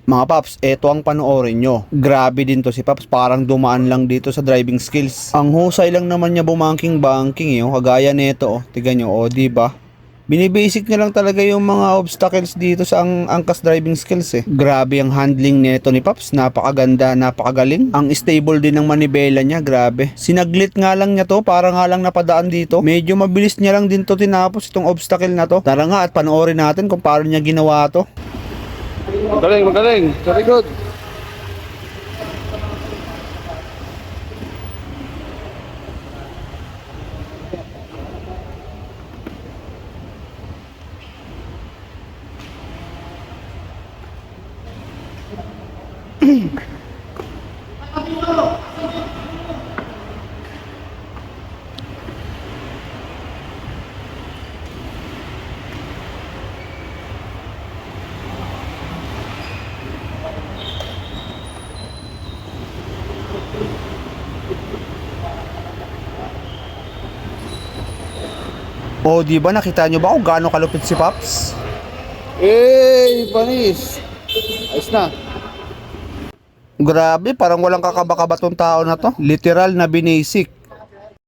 Mga paps, eto ang panoorin nyo. Grabe din to si paps, parang dumaan lang dito sa driving skills. Ang husay lang naman niya bumangking-banking kagaya nito Tignan nyo, diba? Binibasic niya lang talaga yung mga obstacles dito sa angkas driving skills Grabe ang handling nito ni Paps, napakaganda, napakagaling. Ang stable din ng manibela niya, grabe. Sinaglit nga lang niya to, para nga lang napadaan dito. Medyo mabilis niya lang din to tinapos itong obstacle na to. Tara nga at panoorin natin kung paano niya ginawa to. Magaling, magaling. Very good. Di ba nakita nyo ba kung gaano kalupit si Paps? Panis. Ayos na. Grabe, parang walang kakaba-kaba tong tao na to. Literal na binasic.